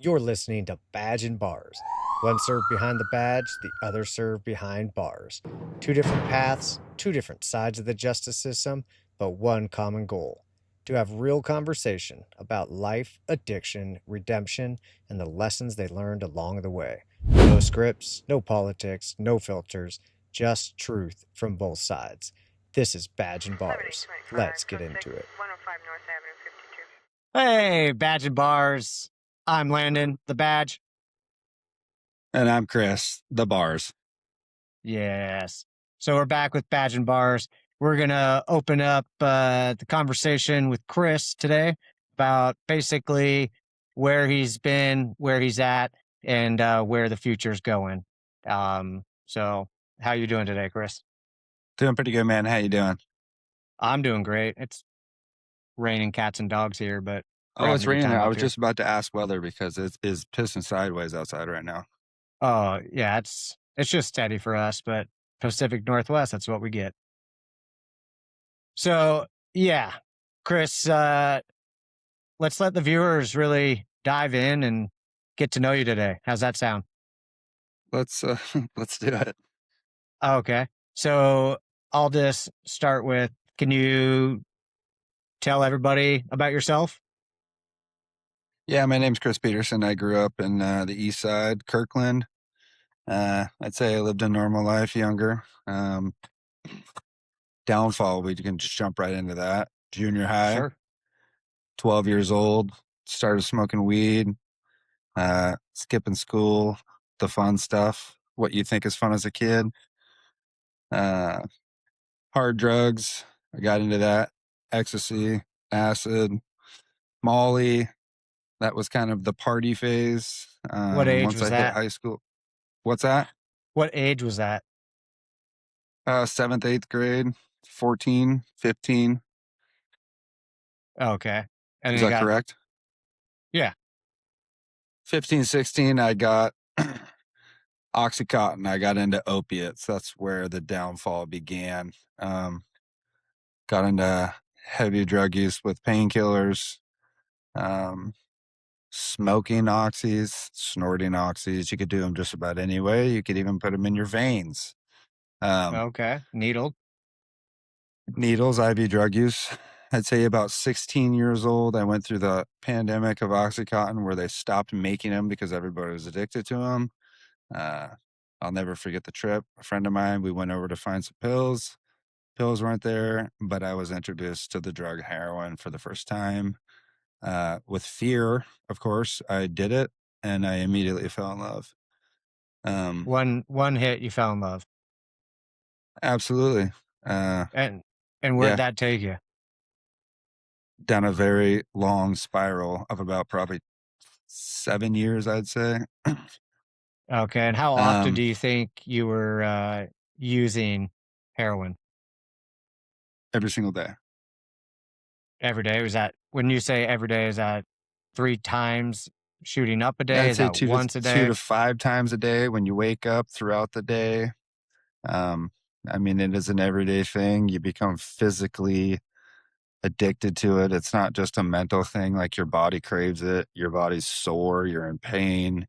You're listening to Badge and Bars. One served behind the badge, the other served behind bars. Two different paths, two different sides of the justice system, but one common goal: to have real conversation about life, addiction, redemption, and the lessons they learned along the way. No scripts, no politics, no filters, just truth from both sides. This is Badge and Bars. Let's get into it. 105 North Avenue, 52. Hey, Badge and Bars. I'm Landon, the Badge. And I'm Chris, the Barz. Yes. So we're back with Badge and Bars. We're going to open up the conversation with Chris today about basically where he's been, where he's at, and where the future's going. So how you doing today, Chris? Doing pretty good, man. How you doing? I'm doing great. It's raining cats and dogs here, but we're Oh, having it's a good raining. time I up was here. just about to ask weather because it is pissing sideways outside right now. Oh, yeah, it's just steady for us, but Pacific Northwest, that's what we get. So, yeah, Chris, let's let the viewers really dive in and get to know you today. How's that sound? Let's let's do it. Okay. So, I'll just start with, can you tell everybody about yourself? Yeah, my name's Chris Peterson. I grew up in the East Side, Kirkland. I'd say I lived a normal life, younger. Downfall, we can just jump right into that. Junior high, Sure. 12 years old, started smoking weed, skipping school, the fun stuff, what you think is fun as a kid. Hard drugs, I got into that. Ecstasy, acid, Molly. That was kind of the party phase. What age Once was I hit that? high school. What's that? What age was that? 7th, 8th grade, 14, 15. Okay. And Is then you that got, correct? yeah. 15, 16, I got Oxycontin. I got into opiates. That's where the downfall began. Got into heavy drug use with painkillers, smoking oxys, snorting oxys. You could do them just about any way. You could even put them in your veins. Okay. Needled. Needles, IV drug use. I'd say about 16 years old, I went through the pandemic of Oxycontin where they stopped making them because everybody was addicted to them. I'll never forget the trip. A friend of mine, we went over to find some pills. Pills weren't there, but I was introduced to the drug heroin for the first time. With fear, of course, I did it and I immediately fell in love. One hit, you fell in love. Absolutely. And where'd Yeah, that take you? down a very long spiral of about probably 7 years, I'd say. Okay. And how often do Um, you think you were using heroin? every single day. Every day? Was that, when you say every day, is that 3 times shooting up a Yeah, day? I'd Is say that two to once a two day? to five times a day when you wake up throughout the day. Um, I mean, it is an everyday thing. You become physically addicted to it. It's not just a mental thing, like your body craves it. Your body's sore, you're in pain,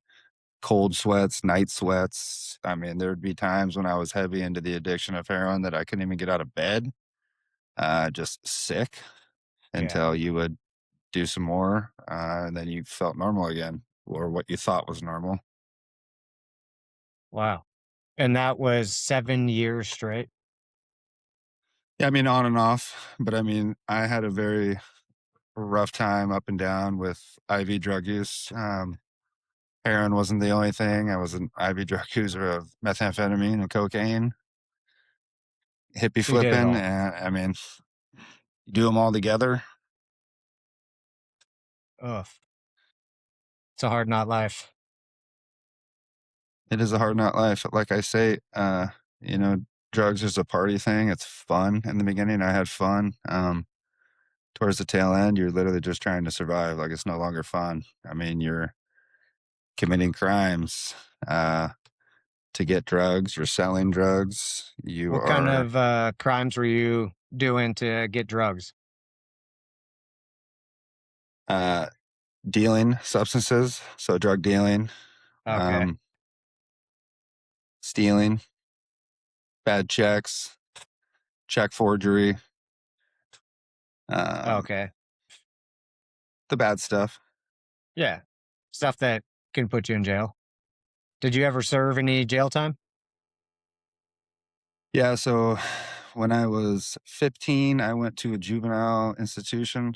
cold sweats, night sweats. I mean, there would be times when I was heavy into the addiction of heroin that I couldn't even get out of bed, just sick Yeah. until you would do some more, and then you felt normal again, or what you thought was normal. Wow. And that was 7 years straight? Yeah, I mean, on and off, but I mean, I had a very rough time up and down with IV drug use. Heroin wasn't the only thing. I was an IV drug user of methamphetamine and cocaine, hippie So you did it flipping, all. and I mean, you do them all together. Ugh. It's a hard not life. It is a hard not life. Like I say, you know, drugs is a party thing. It's fun. In the beginning, I had fun. Towards the tail end, you're literally just trying to survive. Like it's no longer fun. I mean, you're committing crimes to get drugs. You're selling drugs. You What kind are of crimes were you doing to get drugs? dealing substances, so drug dealing, Okay. stealing, bad checks, check forgery, Okay. the bad stuff. Yeah. Stuff that can put you in jail. Did you ever serve any jail time? Yeah, so when I was 15, I went to a juvenile institution.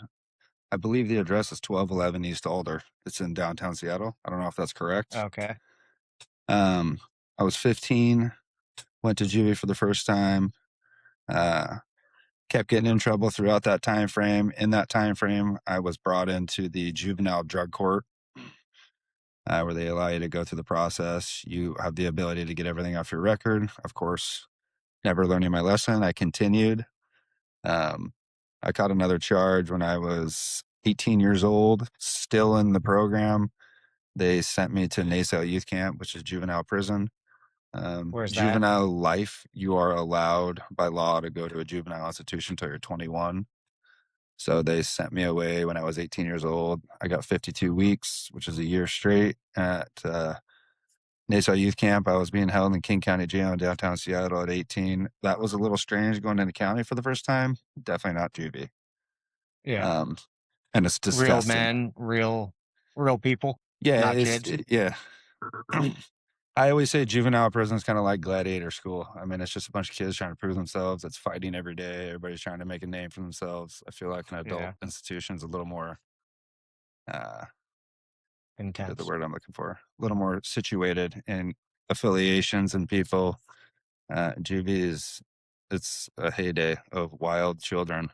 I believe the address is 1211 East Alder. It's in downtown Seattle. I don't know if that's correct. Okay. I was 15, went to juvie for the first time. Kept getting in trouble throughout that time frame. In that time frame, I was brought into the juvenile drug court, where they allow you to go through the process. You have the ability to get everything off your record. Of course, never learning my lesson, I continued. I caught another charge when I was 18 years old, still in the program. They sent me to Naso Youth Camp, which is juvenile prison. Where's that? Juvenile life, you are allowed by law to go to a juvenile institution until you're 21. So they sent me away when I was 18 years old. I got 52 weeks, which is a year straight at Naso Youth Camp. I was being held in King County Jail in downtown Seattle at 18. That was a little strange going into county for the first time. Definitely not juvie. Yeah. And it's Real disgusting. men, real people, Yeah, not kids. yeah. I always say juvenile prison is kind of like gladiator school. I mean, it's just a bunch of kids trying to prove themselves. It's fighting every day. Everybody's trying to make a name for themselves. I feel like an adult Yeah. institution is a little more, what is the Intense. word I'm looking for? A little more situated in affiliations and people. Juvie it's a heyday of wild children.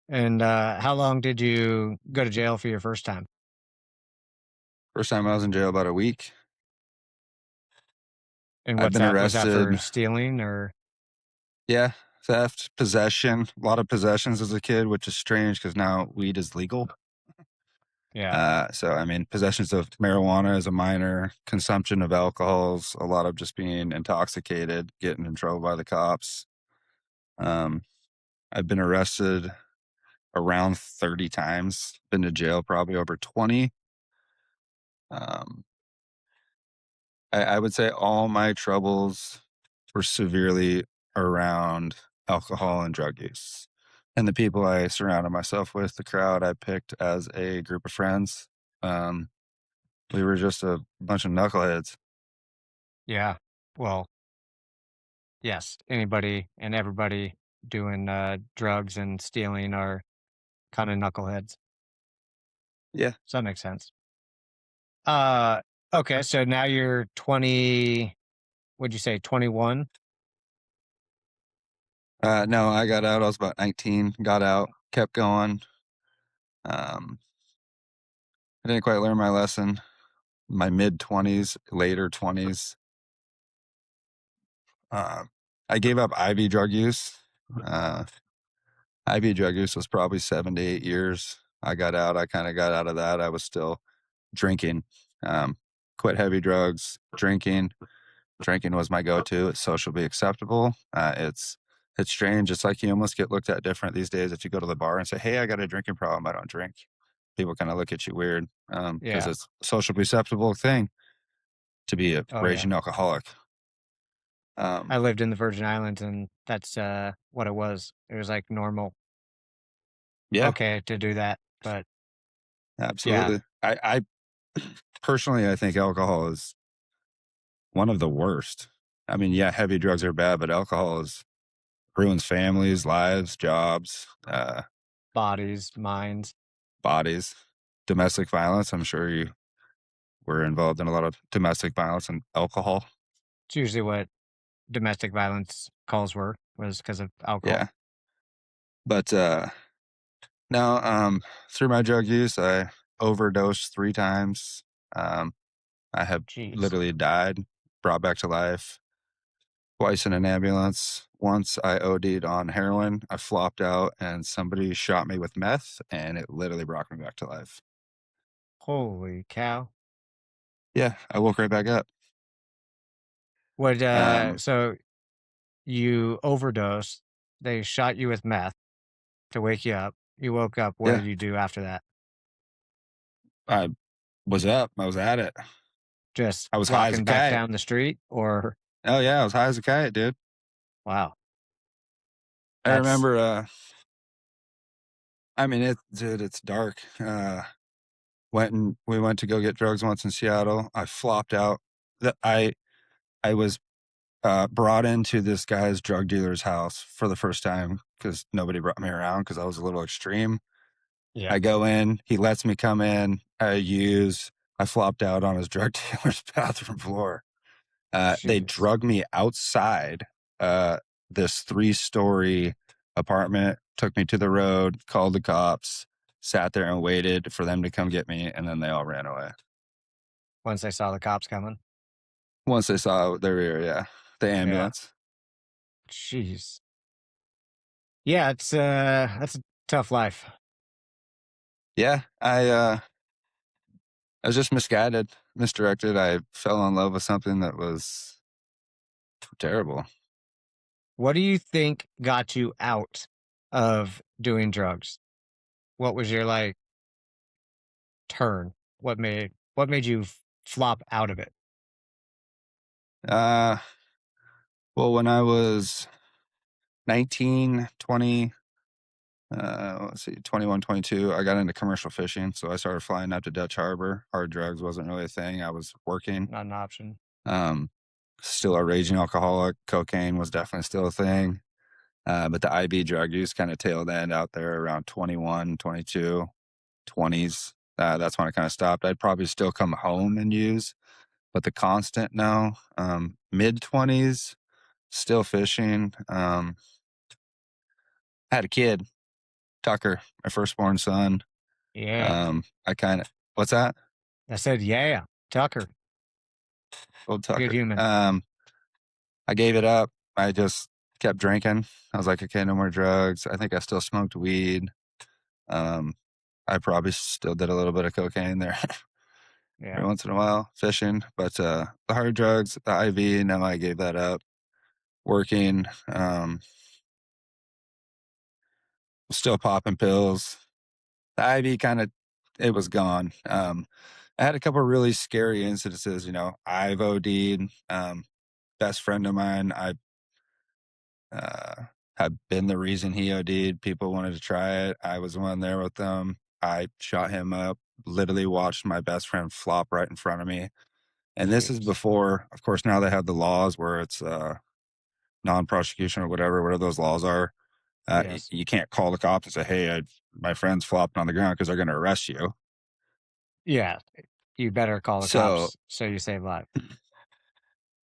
And how long did you go to jail for your first time? First time I was in jail about a week. And I've what's been that? Was that for arrested. stealing or? Yeah, theft, possession, a lot of possessions as a kid, which is strange because now weed is legal. Yeah. So, I mean, possessions of marijuana as a minor, consumption of alcohols, a lot of just being intoxicated, getting in trouble by the cops. I've been arrested around 30 times, been to jail probably over 20. Um, I would say all my troubles were severely around alcohol and drug use. And the people I surrounded myself with, the crowd I picked as a group of friends, we were just a bunch of knuckleheads. Yeah. Well, yes. Anybody and everybody doing drugs and stealing are kind of knuckleheads. Yeah. So that makes sense. Okay. So now you're 20. What'd you say? 21? No, I got out. I was about 19, got out, kept going. I didn't quite learn my lesson. My mid 20s, later 20s. I gave up IV drug use. IV drug use was probably 7 to 8 years. I got out. I kind of got out of that. I was still drinking. Quit heavy drugs, drinking. Drinking was my go-to. It's socially acceptable. It's strange. It's like you almost get looked at different these days if you go to the bar and say, "Hey, I got a drinking problem. I don't drink." People kind of look at you weird because Yeah. it's a socially acceptable thing to be a Oh, yeah. raging alcoholic. I lived in the Virgin Islands and that's what it was. It was like normal. Yeah, Okay to do that. But yeah, absolutely. I personally, I think alcohol is one of the worst. I mean, yeah, heavy drugs are bad, but alcohol is ruins families, lives, jobs, bodies, minds. bodies, domestic violence. I'm sure you were involved in a lot of domestic violence and alcohol. It's usually what domestic violence calls was because of alcohol. Yeah. But no, through my drug use, I overdosed 3 times. Um, I have Jeez. literally died, brought back to life, twice in an ambulance. Once I OD'd on heroin, I flopped out and somebody shot me with meth and it literally brought me back to life. Holy cow. Yeah, I woke right back up. What Um, so you overdosed, they shot you with meth to wake you up. You woke up. What Yeah. did you do after that? I was up. I was at it. Just I was high as a walking back kite. down the street, or Oh yeah, I was high as a kite, dude. wow, I that's remember. I mean, dude, it's dark. We went to go get drugs once in Seattle. I flopped out. I was brought into this guy's drug dealer's house for the first time because nobody brought me around because I was a little extreme. yeah. I go in, he lets me come in. I flopped out on his drug dealer's bathroom floor. They Jeez. drug me outside this 3-story apartment, took me to the road, called the cops, sat there and waited for them to come get me, and then they all ran away. Once they saw the cops coming. Once they saw they were here, yeah, the ambulance. Jeez. Yeah, that's a tough life. Yeah, I was just misguided, misdirected. I fell in love with something that was terrible. What do you think got you out of doing drugs? What was your like turn? What made you flop out of it? Uh, well, when I was 19, 20, let's see, 21, 22, I got into commercial fishing. So I started flying up to Dutch Harbor. Hard drugs wasn't really a thing. I was working. Not an option. Still a raging alcoholic. Cocaine was definitely still a thing. But the IB drug use kind of tailed end out there around 21, 22, 20s. That's when I kind of stopped. I'd probably still come home and use, but the constant, no. Mid 20s, still fishing. Had a kid, Tucker, my firstborn son. Yeah. What's that? I said, yeah, Tucker. Old Tucker. Good human. I gave it up. I just kept drinking. I was like, okay, no more drugs. I think I still smoked weed. I probably still did a little bit of cocaine there Yeah. every once in a while, fishing. But the hard drugs, the IV, no, I gave that up. Working, still popping pills. The IV it was gone. I had a couple of really scary incidences. I've OD'd. Best friend of mine, I have been the reason he OD'd. People wanted to try it. I was the one there with them. I shot him up, literally watched my best friend flop right in front of me. And this is Jeez. before, of course, now they have the laws where it's non-prosecution or whatever those laws are. Yes. You can't call the cops and say, hey, my friend's flopped on the ground because they're going to arrest you. Yeah. You better call the So, cops so you save life.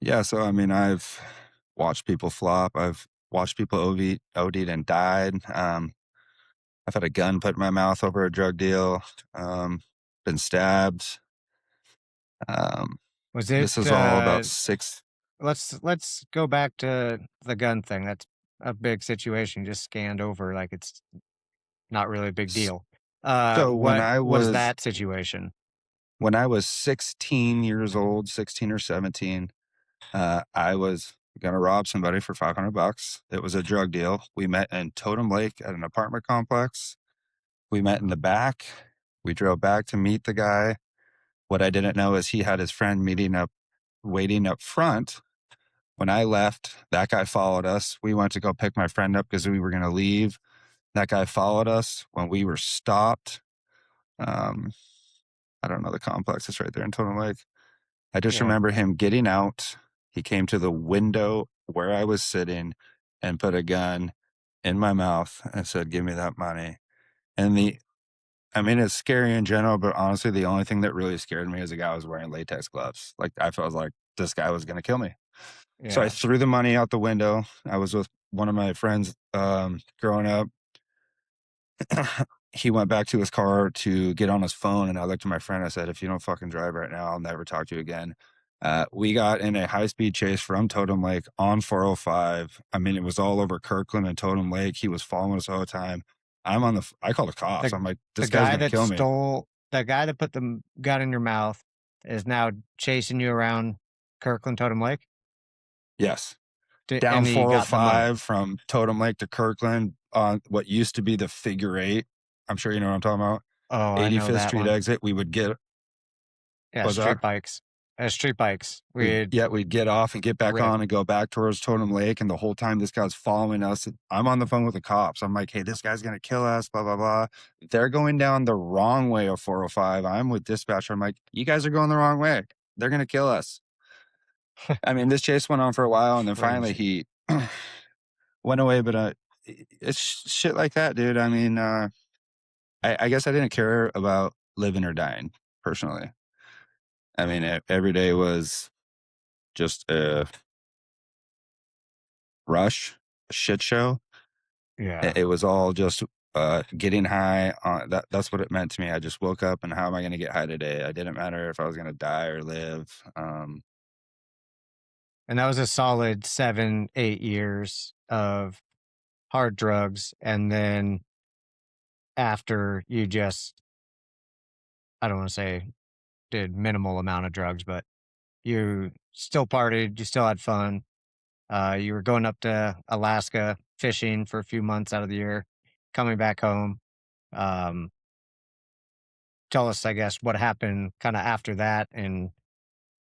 yeah, so I mean, I've watched people flop. I've watched people OD'd and died. I've had a gun put in my mouth over a drug deal. Been stabbed. Was it This is all about 6. let's go back to the gun thing. That's a big situation. You just scanned over like it's not really a big deal. So What was that situation? when I was 16 years old, 16 or 17, I was gonna rob somebody for $500. It was a drug deal. We met in Totem Lake at an apartment complex. We met in the back. We drove back to meet the guy. What I didn't know is he had his friend waiting up front. When I left, that guy followed us. We went to go pick my friend up because we were going to leave. That guy followed us. When we were stopped, I don't know the complex. It's right there in Totem Lake. I just Yeah. remember him getting out. He came to the window where I was sitting and put a gun in my mouth and said, give me that money. And it's scary in general, but honestly, the only thing that really scared me is the guy was wearing latex gloves. Like, I felt like this guy was going to kill me. So I Yeah. threw the money out the window. I was with one of my friends growing up. He went back to his car to get on his phone, and I looked at my friend. I said, if you don't fucking drive right now, I'll never talk to you again. We got in a high-speed chase from Totem Lake on 405. I mean, it was all over Kirkland and Totem Lake. He was following us all the time. I called the cops. The I'm like, the this guy's guy going to that kill me. the guy that put the gun in your mouth is now chasing you around Kirkland Totem Lake. Yes. And Down he got the money. 405 from Totem Lake to Kirkland on what used to be the figure 8. I'm sure you know what I'm talking about. Oh, I know 85th that Street one. exit. We would get Yeah, what's that? street bikes. Street bikes. We'd We'd get off and get back rip. on and go back towards Totem Lake. And the whole time this guy's following us. I'm on the phone with the cops. I'm like, hey, this guy's gonna kill us, blah, blah, blah. They're going down the wrong way of 405. I'm with dispatcher. I'm like, you guys are going the wrong way. They're gonna kill us. I mean, this chase went on for a while, and then finally Crazy. he went away. But it's shit like that, dude. I mean, I guess I didn't care about living or dying personally. I mean, every day was just a rush, a shit show. Yeah. It was all just getting high. That's what it meant to me. I just woke up and how am I going to get high today? It didn't matter if I was going to die or live. And that was a solid 7, 8 years of hard drugs. And then after you just, I don't want to say did minimal amount of drugs, but you still partied, you still had fun. You were going up to Alaska fishing for a few months out of the year, coming back home. Um, Tell us, I guess, what happened kind of after that and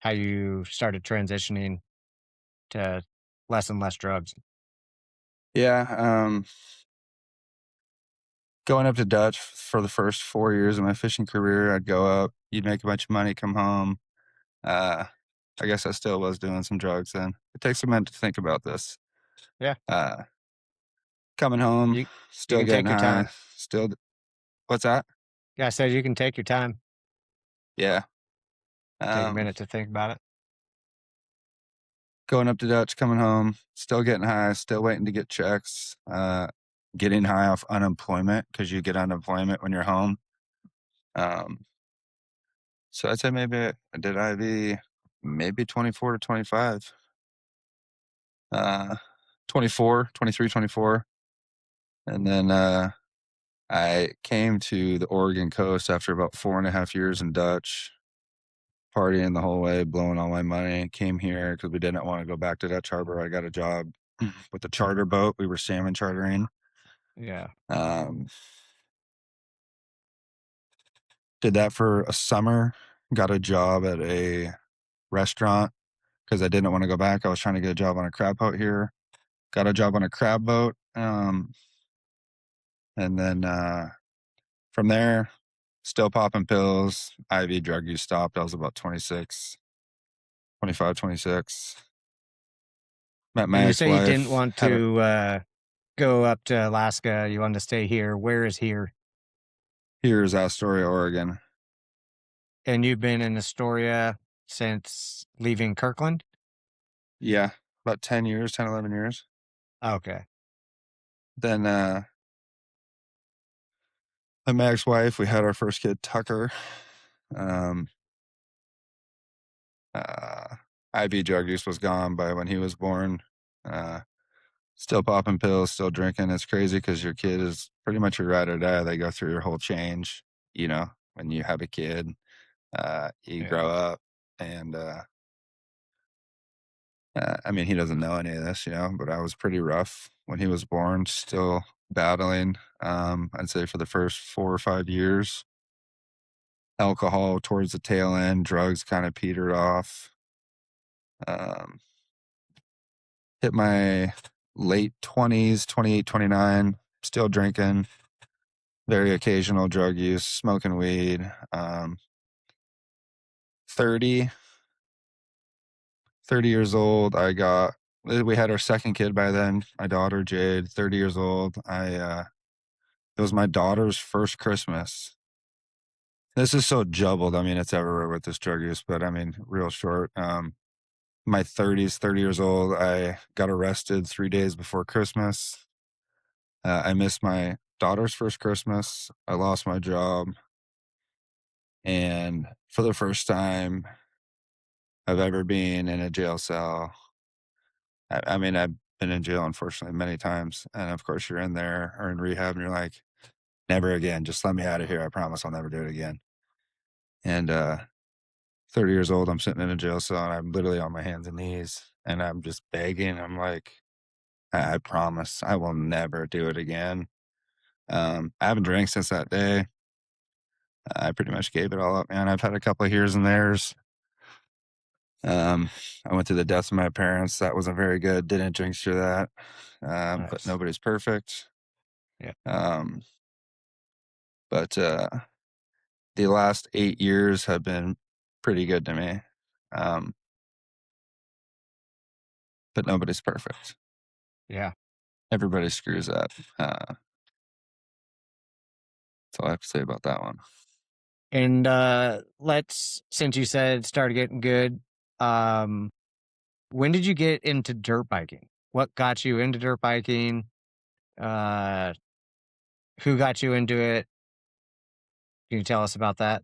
how you started transitioning to less and less drugs. Yeah. Going up to Dutch for the first 4 years of my fishing career, I'd go up, you'd make a bunch of money, come home. I guess I still was doing some drugs then. It takes a minute to think about this. Yeah. Uh, Coming home, You you still can getting take your high, time. still. What's that? Yeah, I said you can take your time. Yeah. Take a Um, minute to think about it. Going up to Dutch, coming home, still getting high, still waiting to get checks. Getting high off unemployment because you get unemployment when you're home. Um, so I'd say maybe I did IV maybe 24 to 25. Uh, 24, 23, 24. And then I came to the Oregon coast after about 4.5 years in Dutch, partying the whole way, blowing all my money. Came here because we didn't want to go back to Dutch Harbor. I got a job with the charter boat. We were salmon chartering. Yeah. Um, did that for a summer. Got a job at a restaurant because I didn't want to go back. I was trying to get a job on a crab boat here. Got a job on a crab boat. And then from there, still popping pills, IV drug use stopped. I was about 26, 25, 26. Met And my you ex say you didn't wife. want to go up to Alaska. You wanted to stay here. Where is here? Here's Astoria, Oregon. And you've been in Astoria since leaving Kirkland? Yeah, about 10 years, 10, 11 years. Okay. Then met my ex wife. We had our first kid, Tucker. Um, IV drug use was gone by when he was born. Still popping pills, still drinking. It's crazy because your kid is pretty much your ride or die. They go through your whole change, when you have a kid, you Yeah. grow up and, I mean, he doesn't know any of this, but I was pretty rough when he was born, still battling. I'd say for the first 4 or 5 years, alcohol towards the tail end, drugs kind of petered off. Um, Hit my late 20s, 28, 29, still drinking, very occasional drug use, smoking weed. 30, 30 years old, we had our second kid by then, my daughter, Jade, 30 years old. It was my daughter's first Christmas. This is so jumbled. I mean, it's everywhere with this drug use, but I mean, real short. My 30s, 30 years old, I got arrested 3 days before Christmas. I missed my daughter's first Christmas. I lost my job. And for the first time I've ever been in a jail cell, I mean, I've been in jail, unfortunately, many times. And of course, you're in there or in rehab and you're like, never again. Just let me out of here. I promise I'll never do it again. And 30 years old, I'm sitting in a jail cell and I'm literally on my hands and knees and I'm just begging. I'm like, I promise I will never do it again. I haven't drank since that day. I pretty much gave it all up, man. I've had a couple of heres and theres. I went through the deaths of my parents. That wasn't very good. Didn't drink through that. But Nice. nobody's perfect. Yeah. Um, but the last 8 years have been pretty good to me. But nobody's perfect. Yeah. Everybody screws up. That's all I have to say about that one. And since you said it started getting good, when did you get into dirt biking? What got you into dirt biking? Uh, who got you into it? Can you tell us about that?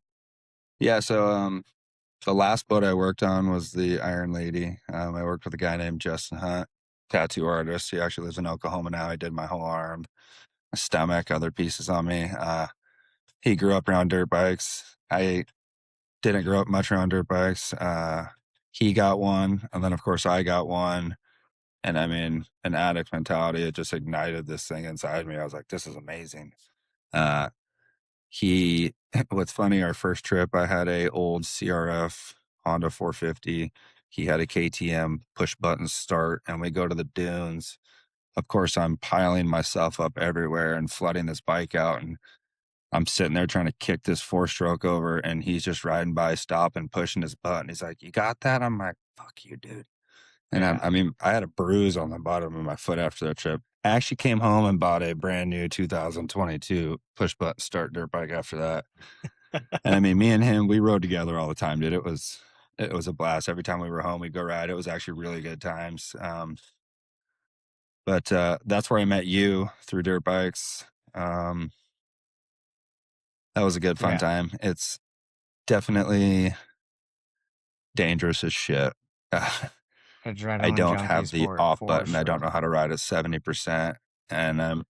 Yeah, so the last boat I worked on was the Iron Lady. I worked with a guy named Justin Hunt, tattoo artist. He actually lives in Oklahoma now. I did my whole arm, my stomach, other pieces on me. He grew up around dirt bikes. I didn't grow up much around dirt bikes. He got one, and then of course I got one. And I mean, an addict mentality, it just ignited this thing inside me. I was like, this is amazing. Uh, he, what's funny, our first trip, I had a old CRF Honda 450. He had a KTM push button start, and we go to the dunes. Of course, I'm piling myself up everywhere and flooding this bike out. And I'm sitting there trying to kick this 4-stroke over, and he's just riding by, stopping, pushing his button. He's like, you got that? I'm like, fuck you, dude. And Yeah. I mean, I had a bruise on the bottom of my foot after that trip. I actually came home and bought a brand new 2022 push button start dirt bike after that. And I mean, me and him, we rode together all the time, dude. It was a blast. Every time we were home, we'd go ride. It was actually really good times. But that's where I met you, through dirt bikes. That was a good fun Yeah. time. It's definitely dangerous as shit. I Adrenaline don't junkie have the sport off for button. I don't sure. know how to ride at 70%. And I'm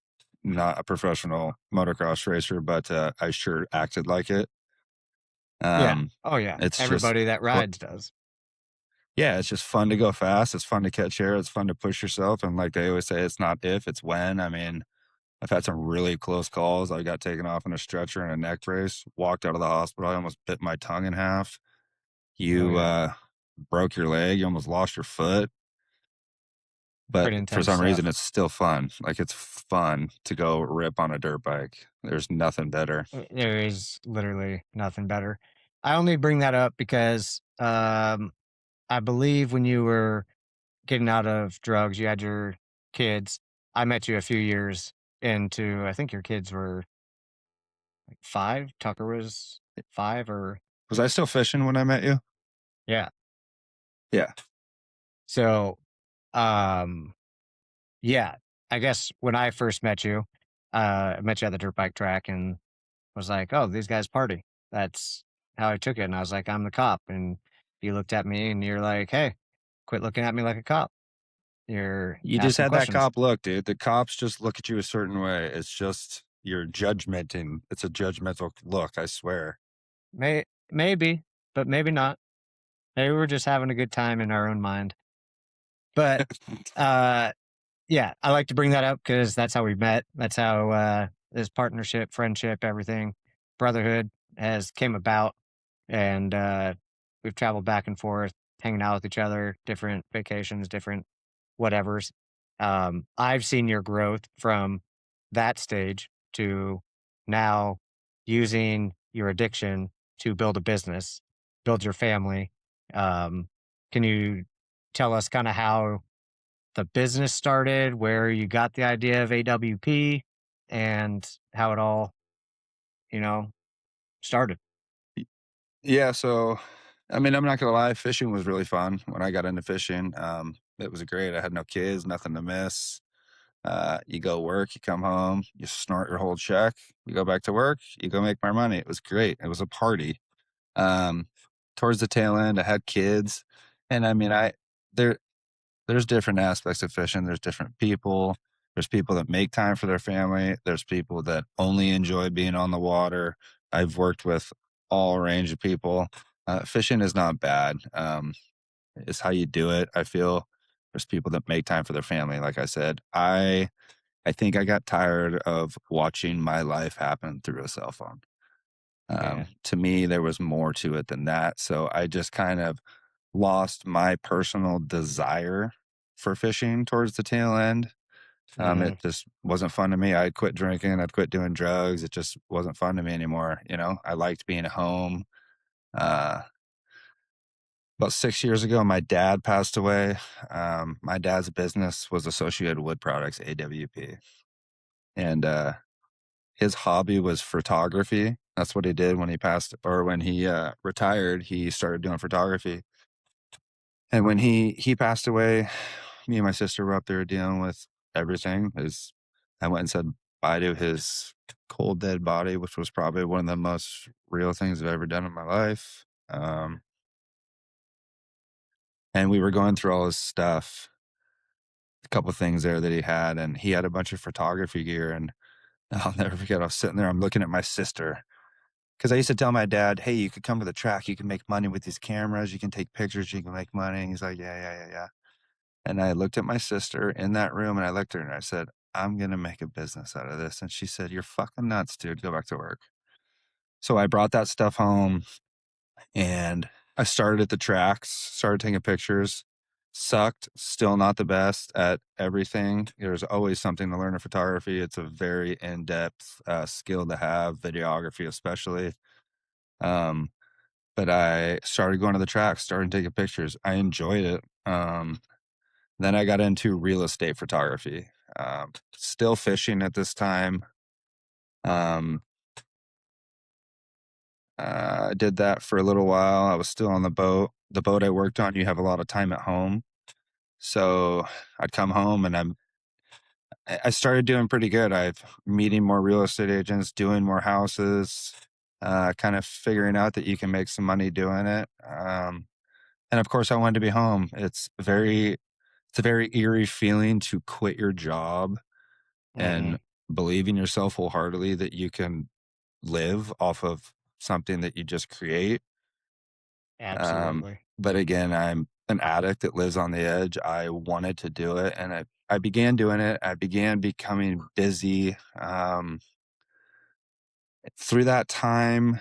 not a professional motocross racer, but I sure acted like it. Yeah. Oh yeah. It's just, Everybody that rides does. yeah, it's just fun to go fast. It's fun to catch air. It's fun to push yourself. And like they always say, it's not if, it's when. I mean, I've had some really close calls. I got taken off in a stretcher in a neck brace, walked out of the hospital. I almost bit my tongue in half. Oh You yeah. broke your leg. You almost lost your foot. But Pretty for intense some reason, stuff. it's still fun. Like, it's fun to go rip on a dirt bike. There's nothing better. There is literally nothing better. I only bring that up because I believe when you were getting out of drugs, you had your kids. I met you a few years into, I think your kids were like 5. Tucker was 5 or, Was I still fishing when I met you? yeah. Yeah. So, um, yeah, I guess when I first met you, I met you at the dirt bike track and was like, oh, these guys party. That's how I took it. And I was like, I'm the cop. And you looked at me and you're like, hey, quit looking at me like a cop. You're You just asking had that questions. cop look, dude. The cops just look at you a certain way. It's just you're judgmenting. It's a judgmental look, I swear. Maybe, but maybe not. Maybe we're just having a good time in our own mind. But uh, yeah, I like to bring that up because that's how we met. That's how this partnership, friendship, everything, brotherhood has came about. And we've traveled back and forth, hanging out with each other, different vacations, different whatevers. I've seen your growth from that stage to now using your addiction to build a business, build your family. Um, can you tell us kind of how the business started, where you got the idea of AWP, and how it all, you know, started? Yeah, so I mean, I'm not gonna lie, fishing was really fun when I got into fishing. It was great. I had no kids, nothing to miss. You go work, you come home, you snort your whole check, you go back to work, you go make more money. It was great. It was a party. Um, Towards the tail end, I had kids, and I mean, there there's different aspects of fishing. There's different people. There's people that make time for their family. There's people that only enjoy being on the water. I've worked with all range of people. Fishing is not bad. It's how you do it. I feel there's people that make time for their family. Like I said, I I think I got tired of watching my life happen through a cell phone. Yeah. To me, there was more to it than that. So I just kind of lost my personal desire for fishing towards the tail end. Hmm. It just wasn't fun to me. I'd quit drinking. I'd quit doing drugs. It just wasn't fun to me anymore. I liked being at home. Uh, about 6 years ago, my dad passed away. My dad's business was Associated Wood Products, AWP. And his hobby was photography. That's what he did when he passed or when he retired. He started doing photography. And when he passed away, me and my sister were up there dealing with everything. I went and said bye to his cold dead body, which was probably one of the most real things I've ever done in my life. And we were going through all his stuff, a couple things there that he had, and he had a bunch of photography gear. And I'll never forget. I was sitting there, I'm looking at my sister because I used to tell my dad, "Hey, you could come to the track. You can make money with these cameras. You can take pictures. You can make money." And he's like, "Yeah, yeah, yeah, yeah." And I looked at my sister in that room and I looked at her and I said, "I'm going to make a business out of this." And she said, "You're fucking nuts, dude. Go back to work." So I brought that stuff home and I started at the tracks, started taking pictures. Sucked, still not the best at everything. There's always something to learn in photography. It's a very in depth skill to have, videography especially. Um, but I started going to the tracks, started taking pictures. I enjoyed it. Then I got into real estate photography. Still fishing at this time. Um, I did that for a little while. I was still on the boat. The boat I worked on, you have a lot of time at home. So I'd come home and I started doing pretty good. I've meeting more real estate agents, doing more houses, kind of figuring out that you can make some money doing it. And of course, I wanted to be home. It's a very eerie feeling to quit your job Hmm. and believe in yourself wholeheartedly that you can live off of something that you just create. Absolutely. But again, I'm an addict that lives on the edge. I wanted to do it and I began doing it. I began becoming busy. Through that time,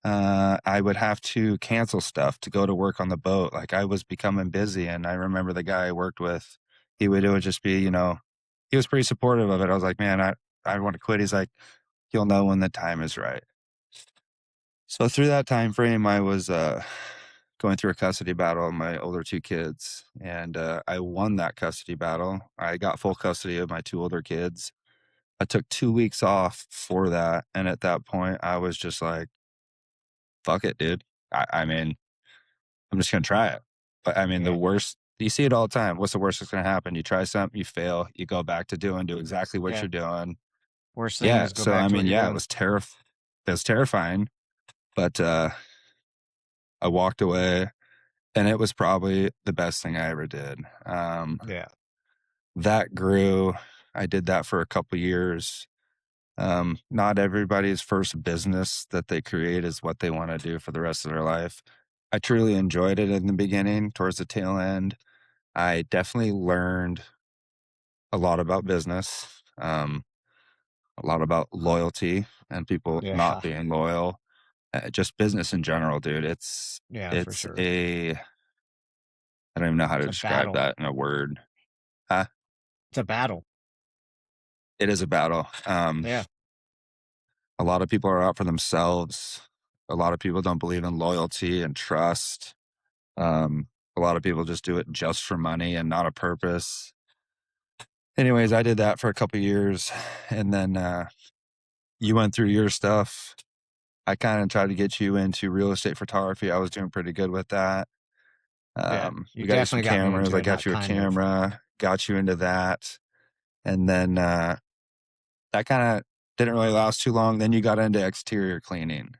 I would have to cancel stuff to go to work on the boat. Like I was becoming busy. And I remember the guy I worked with, it would just be, he was pretty supportive of it. I was like, man, I want to quit. He's like, you'll know when the time is right. So through that time frame, I was going through a custody battle of my older two kids, and I won that custody battle. I got full custody of my two older kids. I took 2 weeks off for that, and at that point, I was just like, "Fuck it, dude. I mean, I'm just gonna try it." But I mean, the Yeah. worst. You see it all the time. What's the worst that's gonna happen? You try something, you fail, you go back to do exactly what Yeah. you're doing. Worst thing Yeah. is go So back I to what mean, you're yeah, doing. it was terrifying, but I walked away. And it was probably the best thing I ever did. Yeah. That grew. I did that for a couple years. Not everybody's first business that they create is what they want to do for the rest of their life. I truly enjoyed it in the beginning, towards the tail end. I definitely learned a lot about business, a lot about loyalty and people not Yeah. being loyal. Just business in general, dude. Yeah, for It's sure. a I don't even know how to It's a describe battle. that in a word. Huh? It's a battle. It is a battle. Yeah. A lot of people are out for themselves. A lot of people don't believe in loyalty and trust. A lot of people just do it just for money and not a purpose. Anyways, I did that for a couple years, and then you went through your stuff. I kind of tried to get you into real estate photography. I was doing pretty good with that. Yeah. You We got you some definitely got me cameras. into I it, got not you a kind of. camera. Got you into that, and then that kind of didn't really last too long. Then you got into exterior cleaning.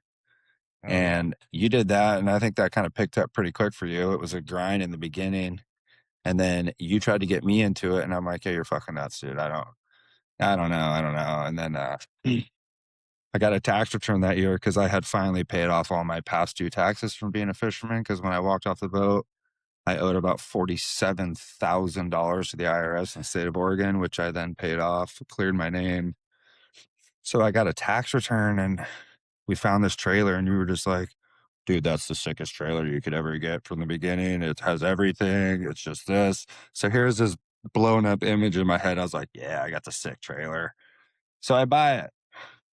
Oh yeah. And you did that, and I think that kinda picked up pretty quick for you. It was a grind in the beginning, and then you tried to get me into it, and I'm like, "Yeah, you're fucking nuts, dude. I don't know." And then, I got a tax return that year because I had finally paid off all my past due taxes from being a fisherman. Because when I walked off the boat, I owed about $47,000 to the IRS in the state of Oregon, which I then paid off, cleared my name. So I got a tax return and we found this trailer and you were just like, dude, that's the sickest trailer you could ever get from the beginning. It has everything. It's just this. So here's this blown up image in my head. I was like, yeah, I got the sick trailer. So I buy it,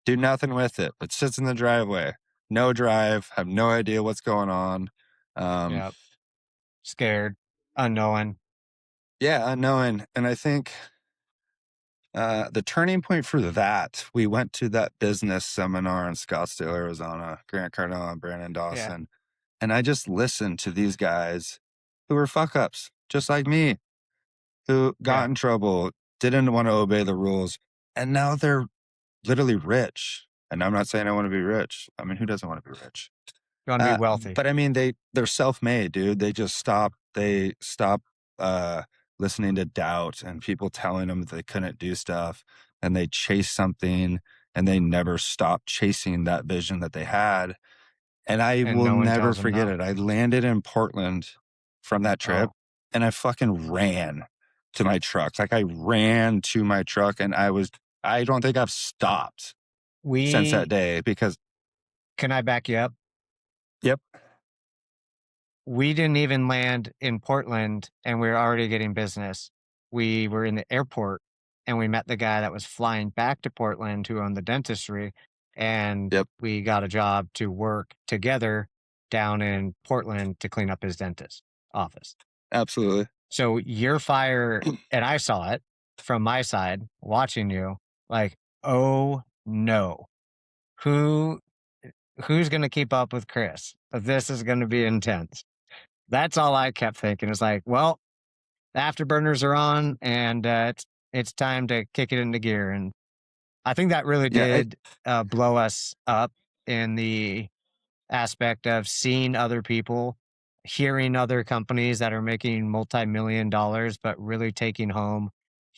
do nothing with it. It sits in the driveway, no drive, have no idea what's going on. Yep. Scared, unknowing. Yeah, unknowing. And I think the turning point for that, we went to that business seminar in Scottsdale, Arizona, Grant Cardone and Brandon Dawson. And I just listened to these guys who were fuck ups, just like me, who got Yeah. in trouble, didn't want to obey the rules. And now they're literally rich. And I'm not saying I want to be rich. I mean, who doesn't want to be rich? You want to be wealthy. But I mean, they're self-made, dude. They just they stop listening to doubt and people telling them that they couldn't do stuff, and they chase something and they never stop chasing that vision that they had. And I And will no one never tells them forget no. it. I landed in Portland from that trip and I fucking ran to my truck. Like I ran to my truck and I don't think I've stopped since that day because Can I back you up? yep. We didn't even land in Portland and we were already getting business. We were in the airport and we met the guy that was flying back to Portland who owned the dentistry. And Yep. we got a job to work together down in Portland to clean up his dentist office. Absolutely. So your fire, and I saw it from my side watching you, like, oh no, who's going to keep up with Chris? This is going to be intense. That's all I kept thinking. It's like, well, the afterburners are on and it's time to kick it into gear. And I think that really did blow us up in the aspect of seeing other people, hearing other companies that are making multi-million dollars, but really taking home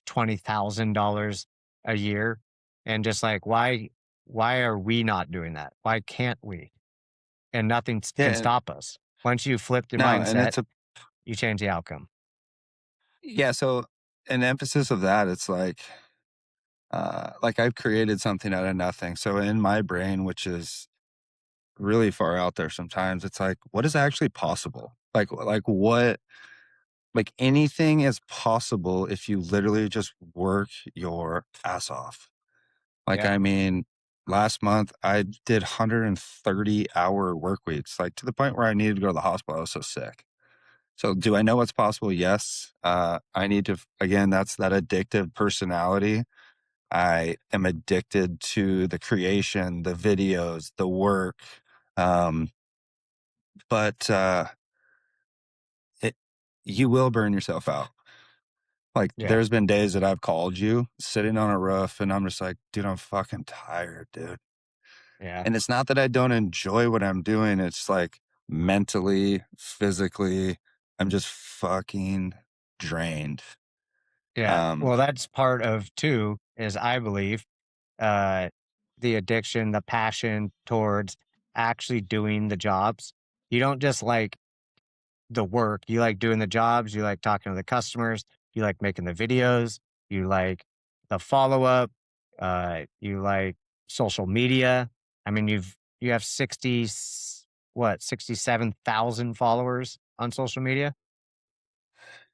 $20,000 a year. And just like, why are we not doing that? Why can't we? And nothing can stop us. Once you flip your mindset, you change the outcome. Yeah. So an emphasis of that, it's like I've created something out of nothing. So in my brain, which is really far out there sometimes, it's like, what is actually possible? Like what, like anything is possible if you literally just work your ass off. Like, Yeah. I mean, last month I did 130-hour work weeks, like to the point where I needed to go to the hospital. I was so sick. So do I know what's possible? Yes. I need to, again, that's that addictive personality. I am addicted to the creation, the videos, the work. But you will burn yourself out. Like there's been days that I've called you sitting on a roof and I'm just like, dude, I'm fucking tired, dude. Yeah. And it's not that I don't enjoy what I'm doing. It's like mentally, physically, I'm just fucking drained. Yeah. Well, that's part of too, is I believe, the addiction, the passion towards actually doing the jobs. You don't just like the work. You like doing the jobs. You like talking to the customers. You like making the videos. You like the follow up. You like social media. I mean, you have 67,000 followers on social media.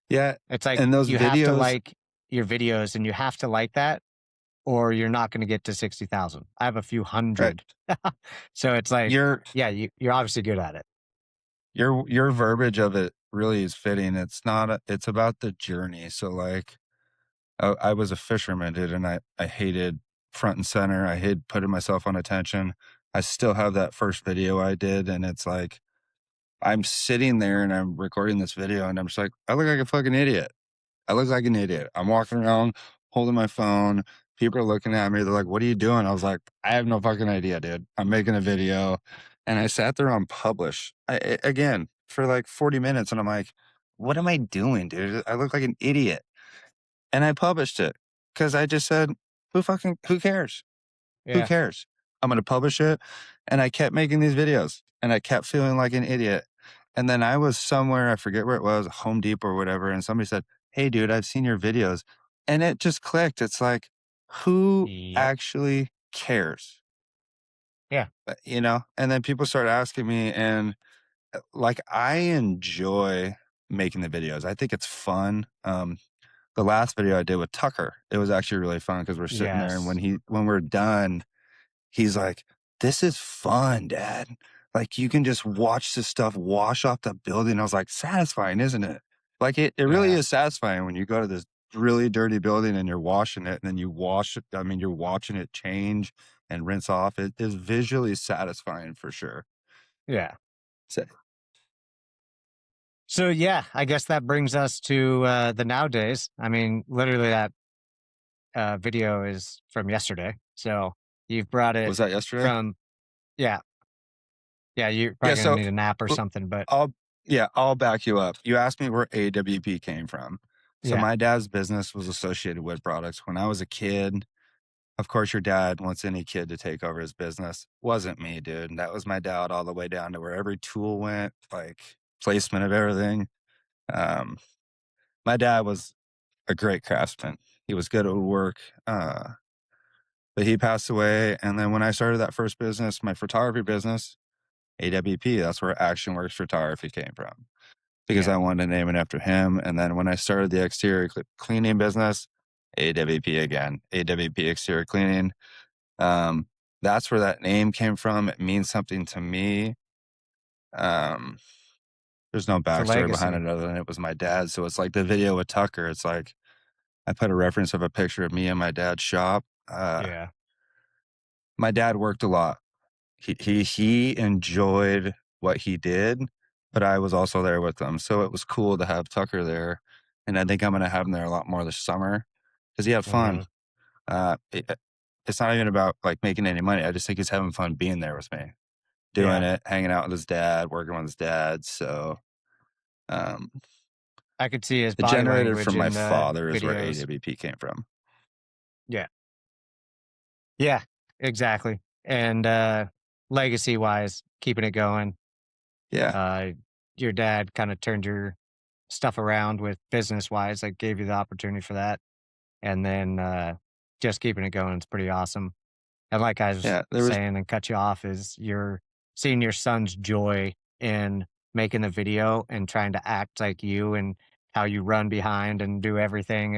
Yeah. It's like And those you have to videos, like your videos and you have to like that or you're not going to get to 60,000. I have a few hundred. right, So it's like, you're you're obviously good at it. your verbiage of it really is fitting. It's not, it's about the journey. So like, I was a fisherman, dude, and I hated front and center. I hated putting myself on attention. I still have that first video I did, and it's like, I'm sitting there and I'm recording this video, and I'm just like, I look like a fucking idiot. I look like an idiot. I'm walking around holding my phone. People are looking at me. They're like, what are you doing? I was like, I have no fucking idea, dude. I'm making a video. And I sat there on publish again for like 40 minutes. And I'm like, what am I doing, dude? I look like an idiot. And I published it because I just said, who cares? Who Yeah. cares? I'm going to publish it. And I kept making these videos and I kept feeling like an idiot. And then I was somewhere, I forget where it was, Home Depot or whatever, and somebody said, "Hey, dude, I've seen your videos." And it just clicked. It's like, who Yep. actually cares? Yeah. You know? And then people start asking me, and like, I enjoy making the videos. I think it's fun. The last video I did with Tucker, it was actually really fun because we're sitting there, and Yes. when we're done, he's like, "This is fun, Dad. Like, you can just watch this stuff wash off the building." I was like, "Satisfying, isn't it?" Like, it really Yeah. is satisfying when you go to this really dirty building and you're washing it, and then you wash it. I mean, you're watching it change and rinse off. It is visually satisfying for sure. Yeah. So, So yeah, I guess that brings us to the nowadays. I mean, literally that video is from yesterday. So you've brought it was that yesterday? from, yeah, yeah, you're Yeah. probably going to So, need a nap or l- something, but I'll yeah, I'll back you up. You asked me where AWP came from. So yeah, my dad's business was associated with products. When I was a kid, of course, your dad wants any kid to take over his business. Wasn't me, dude. That was my dad all the way down to where every tool went, like placement of everything. Um, my dad was a great craftsman. He was good at work, but he passed away. And then when I started that first business, my photography business, AWP, that's where Action Works Photography came from because yeah, I wanted to name it after him. And then when I started the exterior cleaning business, AWP again, AWP Exterior Cleaning. Um, that's where that name came from. It means something to me. Um, there's no it's a backstory behind legacy. it other than it was my dad. So it's like the video with Tucker. It's like I put a reference of a picture of me in my dad's shop. Yeah, My dad worked a lot. He enjoyed what he did, but I was also there with him. So it was cool to have Tucker there. And I think I'm gonna have him there a lot more this summer because he had fun. hmm, It's not even about like making any money. I just think he's having fun being there with me, doing yeah. it, hanging out with his dad, working with his dad. So um, I could see his the body generator language from my in the father is where videos. AWP came from. Yeah, yeah, exactly. And legacy wise, keeping it going. Yeah, Uh, your dad kind of turned your stuff around with business wise, like gave you the opportunity for that, and then just keeping it going is pretty awesome. And like I was yeah. There was saying and cut you off, is you're seeing your son's joy in making the video and trying to act like you and how you run behind and do everything.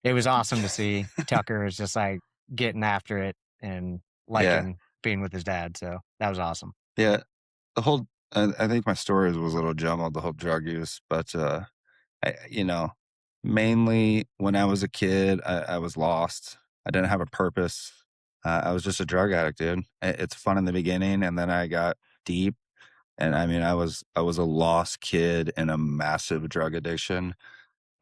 It was awesome to see. Tucker is just like getting after it and yeah, liking being with his dad. So that was awesome. yeah. The whole I think my story was a little jumbled, the whole drug use, but you know, mainly when I was a kid, I was lost. I didn't have a purpose. I was just a drug addict, dude. It's fun in the beginning, and then I got deep. And I mean, I was a lost kid in a massive drug addiction.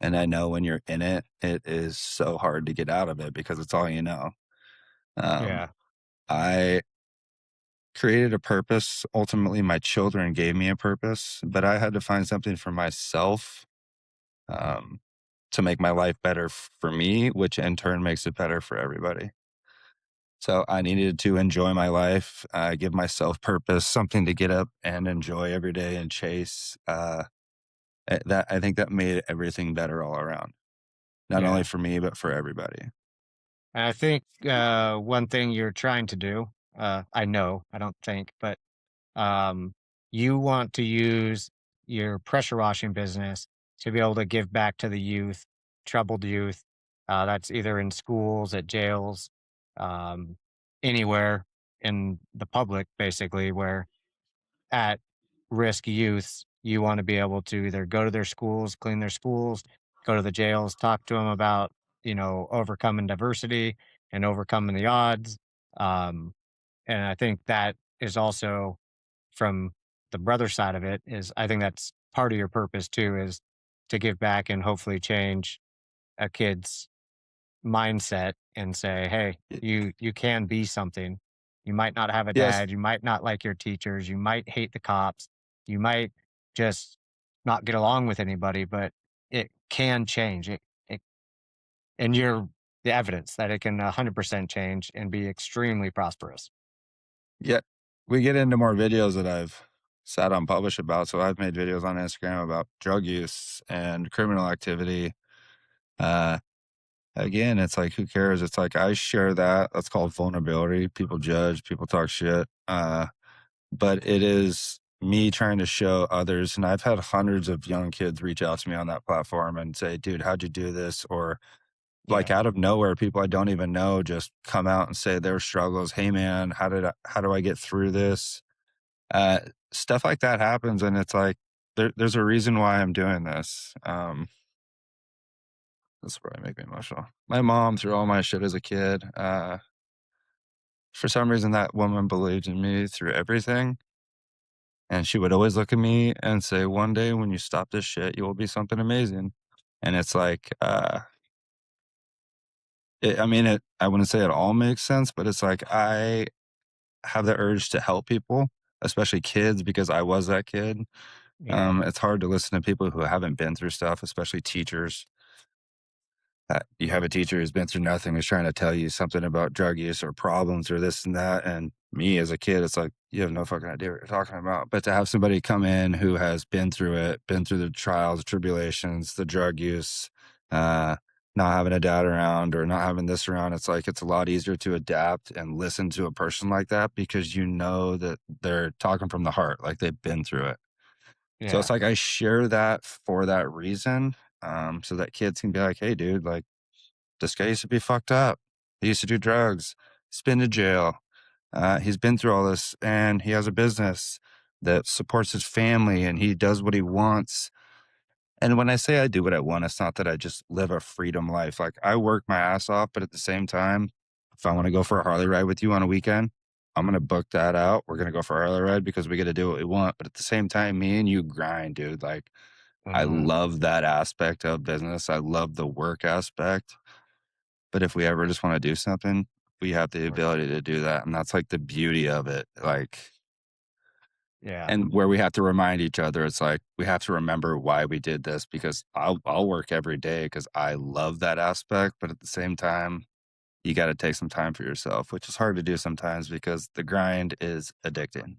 And I know when you're in it, it is so hard to get out of it because it's all you know. Um, Yeah. I created a purpose. Ultimately, my children gave me a purpose, but I had to find something for myself um, to make my life better for me, which in turn makes it better for everybody. So I needed to enjoy my life, give myself purpose, something to get up and enjoy every day and chase. That I think that made everything better all around, not only Yeah. for me but for everybody. And I think one thing you're trying to do, I know, I don't think, but um, you want to use your pressure washing business to be able to give back to the youth, troubled youth. That's either in schools, at jails, um, anywhere in the public, basically, where at risk youths, you want to be able to either go to their schools, clean their schools, go to the jails, talk to them about, overcoming diversity and overcoming the odds. Um, and I think that is also from the brother side of it is I think that's part of your purpose too, is to give back and hopefully change a kid's mindset and say, "Hey, Y- you can be something. You might not have a Yes, dad, you might not like your teachers, you might hate the cops, you might just not get along with anybody, but it can change. It and you're the evidence that it can 100% change and be extremely prosperous." yeah. We get into more videos that I've sat unpublished about. So I've made videos on Instagram about drug use and criminal activity. Uh, Again, it's like, who cares? It's like I share that. That's called vulnerability. People judge, people talk shit. But it is me trying to show others. And I've had hundreds of young kids reach out to me on that platform and say, dude, how'd you do this? Or like Yeah. out of nowhere, people I don't even know just come out and say their struggles. Hey man, how do I get through this? Uh, Stuff like that happens. And it's like, there's a reason why I'm doing this. This will probably make me emotional. My mom threw all my shit as a kid. For some reason, that woman believed in me through everything. And she would always look at me and say, one day when you stop this shit, you will be something amazing. And it's like, I wouldn't say it all makes sense, but it's like, I have the urge to help people, especially kids, because I was that kid. Yeah. It's hard to listen to people who haven't been through stuff, especially teachers. You have a teacher who's been through nothing, who's trying to tell you something about drug use or problems or this and that. And me as a kid, it's like, you have no fucking idea what you're talking about. But to have somebody come in who has been through it, been through the trials, tribulations, the drug use, not having a dad around or not having this around, it's like, it's a lot easier to adapt and listen to a person like that because you know that they're talking from the heart, like they've been through it. So Yeah. it's like I share that for that reason, so that kids can be like, hey, dude, like, this guy used to be fucked up. He used to do drugs. He's been to jail. He's been through all this, and he has a business that supports his family, and he does what he wants. And when I say I do what I want, it's not that I just live a freedom life. Like I work my ass off, but at the same time, if I want to go for a Harley ride with you on a weekend, I'm gonna book that out. We're gonna go for a Harley ride because we get to do what we want. But at the same time, me and you grind, dude. Like I Hmm. love that aspect of business. I love the work aspect. But if we ever just wanna do something, we have the ability to do that, and that's, like, the beauty of it, like Yeah. and where we have to remind each other, it's like, we have to remember why we did this because I'll work every day because I love that aspect, but at the same time, you gotta take some time for yourself, which is hard to do sometimes because the grind is addicting.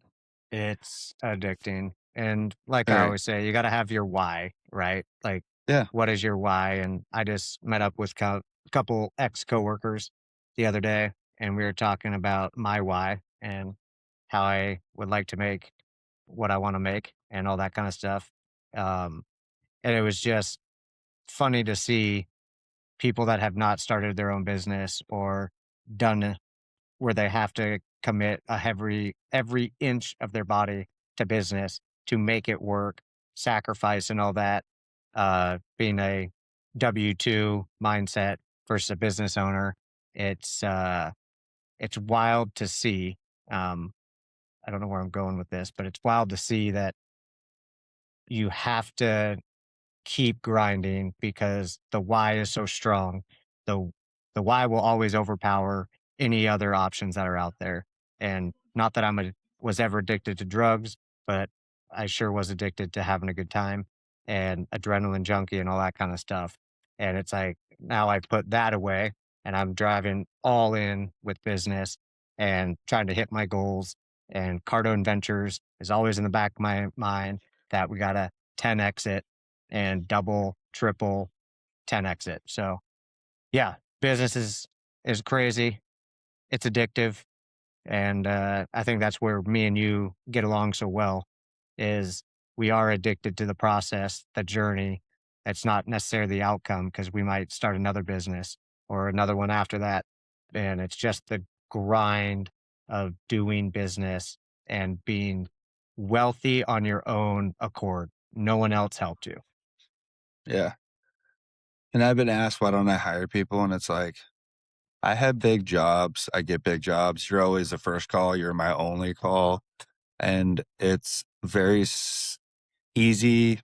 It's addicting. And like I Very. always say, you got to have your why, right? Like, Yeah. what is your why? And I just met up with a couple ex coworkers the other day, and we were talking about my why and how I would like to make what I want to make and all that kind of stuff. Um, and it was just funny to see people that have not started their own business or done where they have to commit a every inch of their body to business to make it work, sacrifice and all that. Being a W-2 mindset versus a business owner, it's wild to see. Um, I don't know where I'm going with this, but it's wild to see that you have to keep grinding because the why is so strong. The the why will always overpower any other options that are out there. And not that was ever addicted to drugs, but I sure was addicted to having a good time and adrenaline junkie and all that kind of stuff. And it's like now I put that away and I'm driving all in with business and trying to hit my goals. And Cardo Ventures is always in the back of my mind that we got to 10x it and double, triple, 10x it. So yeah, business is crazy. It's addictive. And I think that's where me and you get along so well is we are addicted to the process, the journey. It's not necessarily the outcome because we might start another business or another one after that. And it's just the grind of doing business and being wealthy on your own accord. No one else helped you. Yeah. And I've been asked, "Why don't I hire people?" And it's like, I have big jobs, I get big jobs, you're always the first call, you're my only call, and it's very easy.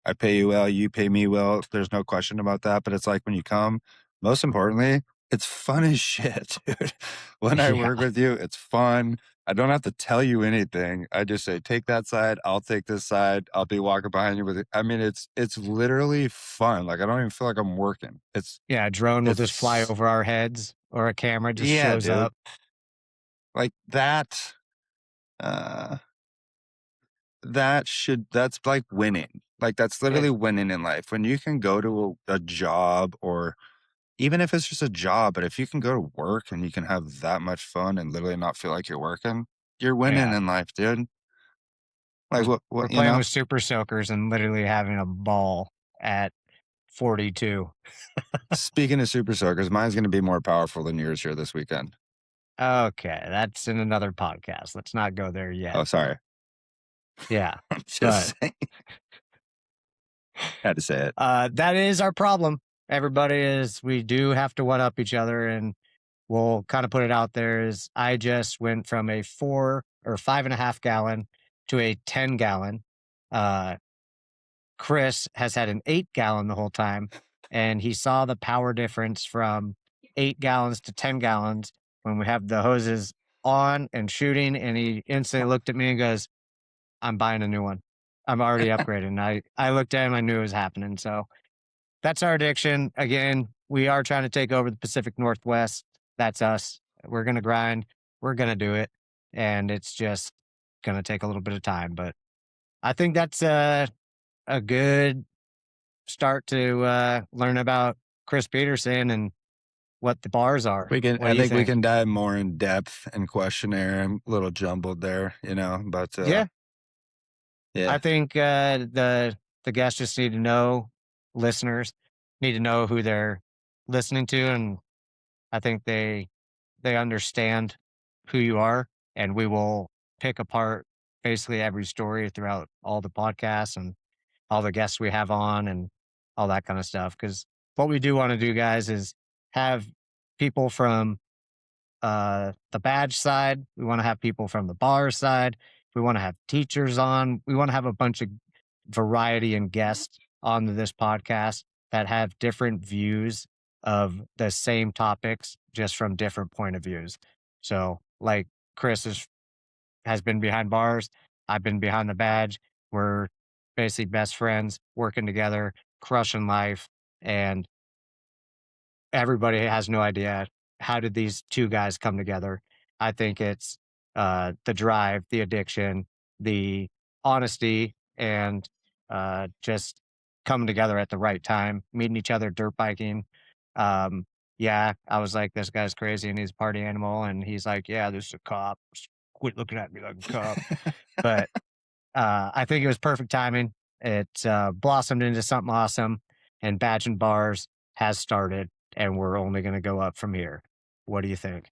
I pay you well, you pay me well. There's no question about that. But it's like when you come, most importantly, it's fun as shit, dude. When I Yeah. work with you, it's fun. I don't have to tell you anything. I just say, take that side, I'll take this side. I'll be walking behind you with it. I mean, it's literally fun. Like I don't even feel like I'm working. Yeah, a drone will just fly It's over our heads or a camera just yeah, shows dude. up. Like that. Uh that's like winning. Like that's literally winning in life. When you can go to a job, or even if it's just a job, but if you can go to work and you can have that much fun and literally not feel like you're working, you're winning Yeah. in life, dude. Like We're what, you playing know? with super soakers and literally having a ball at 42. Speaking of super soakers, mine's going to be more powerful than yours here this weekend. Okay, that's in another podcast. Let's not go there yet. Oh, sorry. Yeah. I'm just But saying. Had to say it. that is our problem. Everybody is we do have to one up each other, and we'll kind of put it out there is I just went from a 4 or 5.5 gallon to a 10 gallon. Chris has had an 8 gallon the whole time, and he saw the power difference from 8 gallons to 10 gallons when we have the hoses on and shooting. And he instantly looked at me and goes, I'm buying a new one. I'm already upgraded. And I looked at him, I knew it was happening. So that's our addiction. Again, we are trying to take over the Pacific Northwest. That's us. We're going to grind. We're going to do it. And it's just going to take a little bit of time. But I think that's a good start to learn about Chris Peterson and what the bars are. We can. What I do you think we think? can dive more in depth and questionnaire. I'm a little jumbled there, but Yeah, yeah. I think the guests just need to know, listeners need to know who they're listening to, and I think they understand who you are, and we will pick apart basically every story throughout all the podcasts and all the guests we have on and all that kind of stuff. Because what we do want to do, guys, is have people from the badge side. We want to have people from the bar side. We want to have teachers on. We want to have a bunch of variety and guests on this podcast that have different views of the same topics, just from different point of views. So, like has been behind bars. I've been behind the badge. We're basically best friends, working together, crushing life, and everybody has no idea how did these two guys come together. I think it's the drive, the addiction, the honesty, and just coming together at the right time, meeting each other dirt biking. Yeah, I was like, this guy's crazy and he's a party animal, and he's like, yeah, this is a cop. Quit looking at me like a cop. But I think it was perfect timing. It blossomed into something awesome, and Badge and Bars has started, and we're only going to go up from here. What do you think?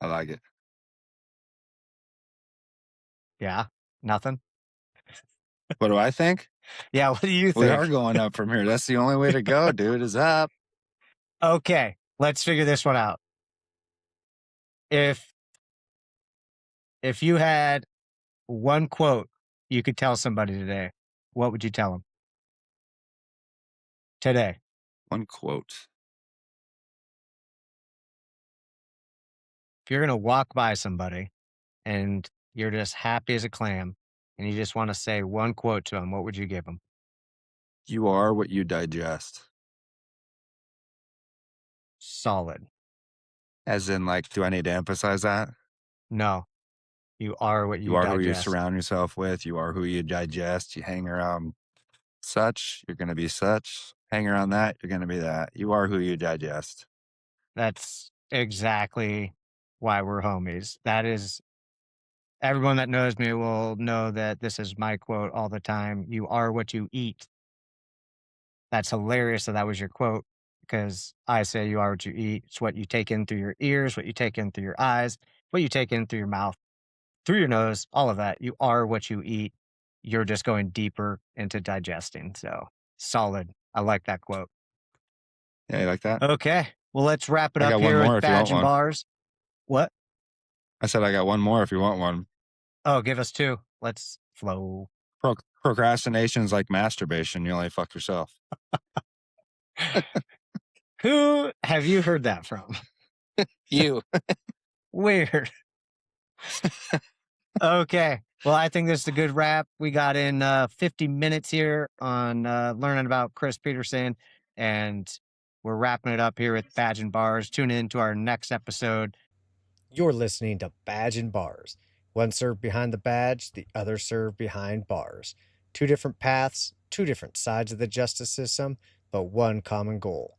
I like it. Yeah, nothing. What do I think? Yeah, what do you We think? are going up from here. That's the only way to go, dude. Is up. Okay, let's figure this one out. If you had one quote you could tell somebody today, what would you tell them today? One quote. If you're going to walk by somebody and you're just happy as a clam and you just want to say one quote to them, what would you give them? You are what you digest. Solid. As in, like, do I need to emphasize that? No, you are what You you are who you digest. surround yourself with. You are who you digest. You hang around such, you're going to be such. Hang around that, you're going to be that. You are who you digest. That's exactly why we're homies. That is, everyone that knows me will know that this is my quote all the time. You are what you eat. That's hilarious that was your quote, because I say you are what you eat. It's what you take in through your ears, what you take in through your eyes, what you take in through your mouth, through your nose, all of that. You are what you eat. You're just going deeper into digesting. So solid. I like that quote. Yeah, you like that? Okay. Well, let's wrap it I up got one here more with if you want Badge and one. Bars. What? I said I got one more if you want one. Oh, give us two. Let's flow. Procrastination is like masturbation. You only fuck yourself. Who have you heard that from? You. Weird. Okay. Well, I think this is a good wrap. We got in 50 minutes here on learning about Chris Peterson, and we're wrapping it up here with Badge and Bars. Tune in to our next episode. You're listening to Badge and Bars One served behind the badge, the other served behind bars. Two different paths, two different sides of the justice system, but one common goal: